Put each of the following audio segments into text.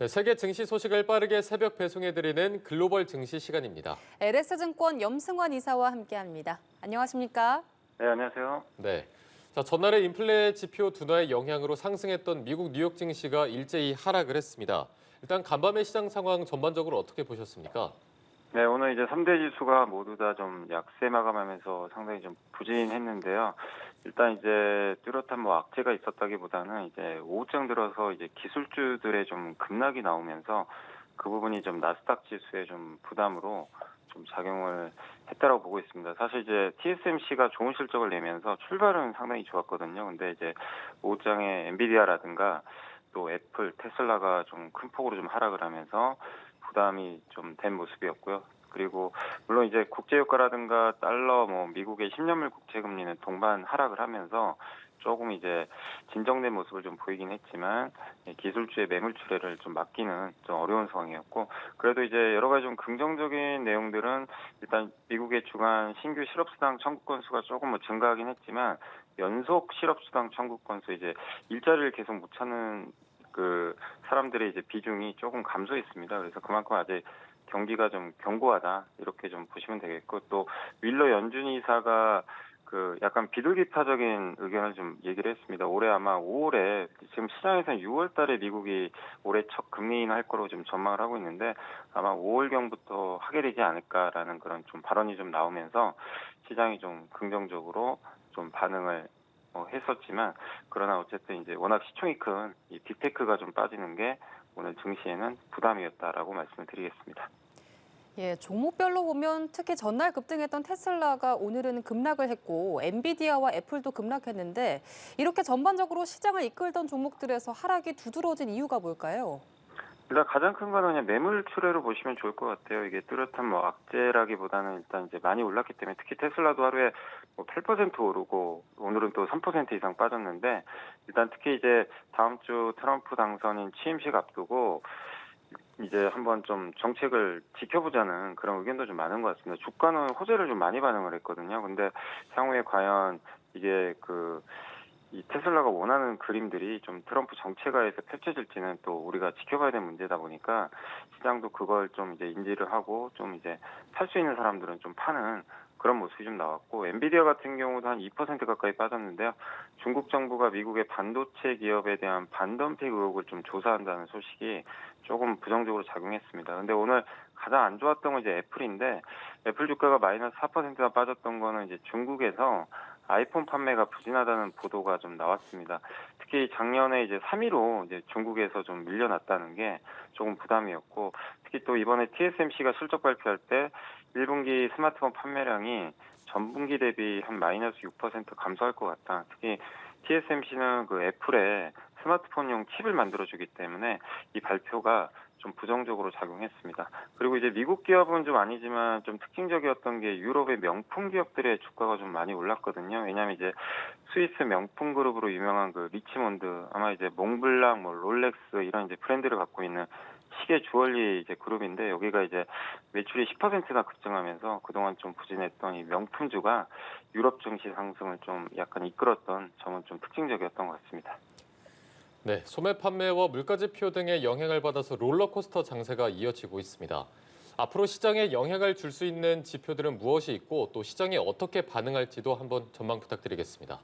네, 세계 증시 소식을 빠르게 새벽 배송해드리는 글로벌 증시 시간입니다. LS증권 염승환 이사와 함께합니다. 안녕하십니까? 네, 안녕하세요. 네. 자, 전날의 인플레 지표 둔화의 영향으로 상승했던 미국 뉴욕 증시가 일제히 하락을 했습니다. 일단 간밤의 시장 상황 전반적으로 어떻게 보셨습니까? 네, 오늘 이제 3대 지수가 모두 다 좀 약세 마감하면서 상당히 좀 부진했는데요. 일단 이제 뚜렷한 악재가 있었다기보다는 이제 오후장 들어서 이제 기술주들의 좀 급락이 나오면서 그 부분이 좀 나스닥 지수의 좀 부담으로 좀 작용을 했다라고 보고 있습니다. 사실 이제 TSMC가 좋은 실적을 내면서 출발은 상당히 좋았거든요. 근데 이제 오후장에 엔비디아라든가 또 애플, 테슬라가 좀 큰 폭으로 좀 하락을 하면서 부담이 좀 된 모습이었고요. 그리고 물론 이제 국제유가라든가 달러, 미국의 10년물 국채금리는 동반 하락을 하면서 조금 이제 진정된 모습을 좀 보이긴 했지만 기술주의 매물 출회를 좀 막기는 좀 어려운 상황이었고, 그래도 이제 여러 가지 좀 긍정적인 내용들은 일단 미국의 주간 신규 실업수당 청구 건수가 조금 증가하긴 했지만 연속 실업수당 청구 건수 이제 일자리를 계속 못 찾는 그 사람들의 이제 비중이 조금 감소했습니다. 그래서 그만큼 아직 경기가 좀 견고하다 이렇게 좀 보시면 되겠고, 또 윌러 연준 이사가 그 약간 비둘기파적인 의견을 좀 얘기를 했습니다. 올해 아마 5월에 지금 시장에서는 6월 달에 미국이 올해 첫 금리 인하할 거로 좀 전망을 하고 있는데 아마 5월경부터 하게 되지 않을까라는 그런 좀 발언이 좀 나오면서 시장이 좀 긍정적으로 좀 반응을 했었지만, 그러나 어쨌든 이제 워낙 시총이 큰 이 빅테크가 좀 빠지는 게 오늘 증시에는 부담이었다라고 말씀을 드리겠습니다. 예, 종목별로 보면 특히 전날 급등했던 테슬라가 오늘은 급락을 했고 엔비디아와 애플도 급락했는데 이렇게 전반적으로 시장을 이끌던 종목들에서 하락이 두드러진 이유가 뭘까요? 일단 가장 큰 거는 그냥 매물 출회로 보시면 좋을 것 같아요. 이게 뚜렷한 악재라기보다는 일단 이제 많이 올랐기 때문에, 특히 테슬라도 하루에 8% 오르고 오늘은 또 3% 이상 빠졌는데, 일단 특히 이제 다음 주 트럼프 당선인 취임식 앞두고 이제 한번 좀 정책을 지켜보자는 그런 의견도 좀 많은 것 같습니다. 주가는 호재를 좀 많이 반응을 했거든요. 근데 향후에 과연 이게 이 테슬라가 원하는 그림들이 좀 트럼프 정책하에서 펼쳐질지는 또 우리가 지켜봐야 되는 문제다 보니까 시장도 그걸 좀 이제 인지를 하고 좀 이제 살 수 있는 사람들은 좀 파는 그런 모습이 좀 나왔고, 엔비디아 같은 경우도 한 2% 가까이 빠졌는데요. 중국 정부가 미국의 반도체 기업에 대한 반덤핑 의혹을 좀 조사한다는 소식이 조금 부정적으로 작용했습니다. 근데 오늘 가장 안 좋았던 건 이제 애플인데, 애플 주가가 마이너스 4%나 빠졌던 거는 이제 중국에서 아이폰 판매가 부진하다는 보도가 좀 나왔습니다. 특히 작년에 이제 3위로 이제 중국에서 좀 밀려났다는 게 조금 부담이었고, 특히 또 이번에 TSMC가 실적 발표할 때 1분기 스마트폰 판매량이 전분기 대비 한 마이너스 6% 감소할 것 같다. 특히 TSMC는 그 애플에 스마트폰용 칩을 만들어주기 때문에 이 발표가 좀 부정적으로 작용했습니다. 그리고 이제 미국 기업은 좀 아니지만 좀 특징적이었던 게 유럽의 명품 기업들의 주가가 좀 많이 올랐거든요. 왜냐하면 이제 스위스 명품 그룹으로 유명한 그 리치몬드, 아마 이제 몽블랑, 롤렉스 이런 이제 브랜드를 갖고 있는 시계 주얼리 이제 그룹인데, 여기가 이제 매출이 10%나 급증하면서 그동안 좀 부진했던 이 명품주가 유럽 증시 상승을 좀 약간 이끌었던 점은 좀 특징적이었던 것 같습니다. 네, 소매 판매와 물가지표 등의 영향을 받아서 롤러코스터 장세가 이어지고 있습니다. 앞으로 시장에 영향을 줄 수 있는 지표들은 무엇이 있고 또 시장이 어떻게 반응할지도 한번 전망 부탁드리겠습니다.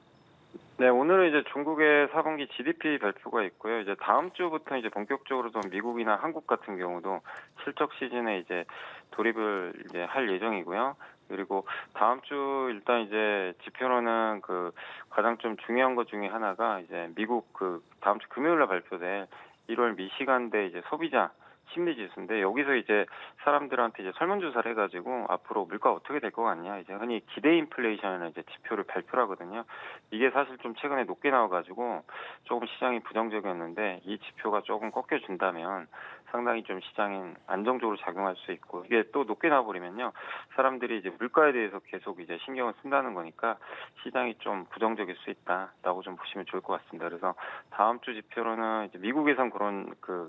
네, 오늘은 이제 중국의 4분기 GDP 발표가 있고요. 이제 다음 주부터 이제 본격적으로 좀 미국이나 한국 같은 경우도 실적 시즌에 이제 돌입을 이제 할 예정이고요. 그리고 다음 주 일단 이제 지표로는 그 가장 좀 중요한 것 중에 하나가 이제 미국 그 다음 주 금요일 날 발표될 1월 미시간대 이제 소비자 심리 지수인데, 여기서 이제 사람들한테 이제 설문조사를 해가지고 앞으로 물가 어떻게 될 것 같냐, 이제 흔히 기대 인플레이션이라는 이제 지표를 발표하거든요. 이게 사실 좀 최근에 높게 나와가지고 조금 시장이 부정적이었는데, 이 지표가 조금 꺾여준다면 상당히 좀 시장인 안정적으로 작용할 수 있고, 이게 또 높게 나와버리면요 사람들이 이제 물가에 대해서 계속 이제 신경을 쓴다는 거니까 시장이 좀 부정적일 수 있다라고 좀 보시면 좋을 것 같습니다. 그래서 다음 주 지표로는 이제 미국에선 그런 그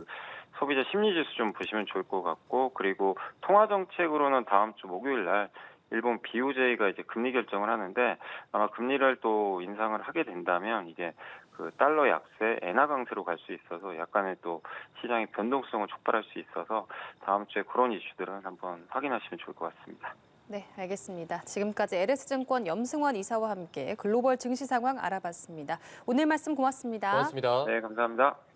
소비자 심리지수 좀 보시면 좋을 것 같고, 그리고 통화 정책으로는 다음 주 목요일 날 일본 BOJ가 이제 금리 결정을 하는데, 아마 금리를 또 인상을 하게 된다면 이게 그 달러 약세, 엔화 강세로 갈 수 있어서 약간의 또 시장의 변동성을 촉발할 수 있어서 다음 주에 그런 이슈들은 한번 확인하시면 좋을 것 같습니다. 네, 알겠습니다. 지금까지 LS증권 염승환 이사와 함께 글로벌 증시 상황 알아봤습니다. 오늘 말씀 고맙습니다. 고맙습니다. 네, 감사합니다.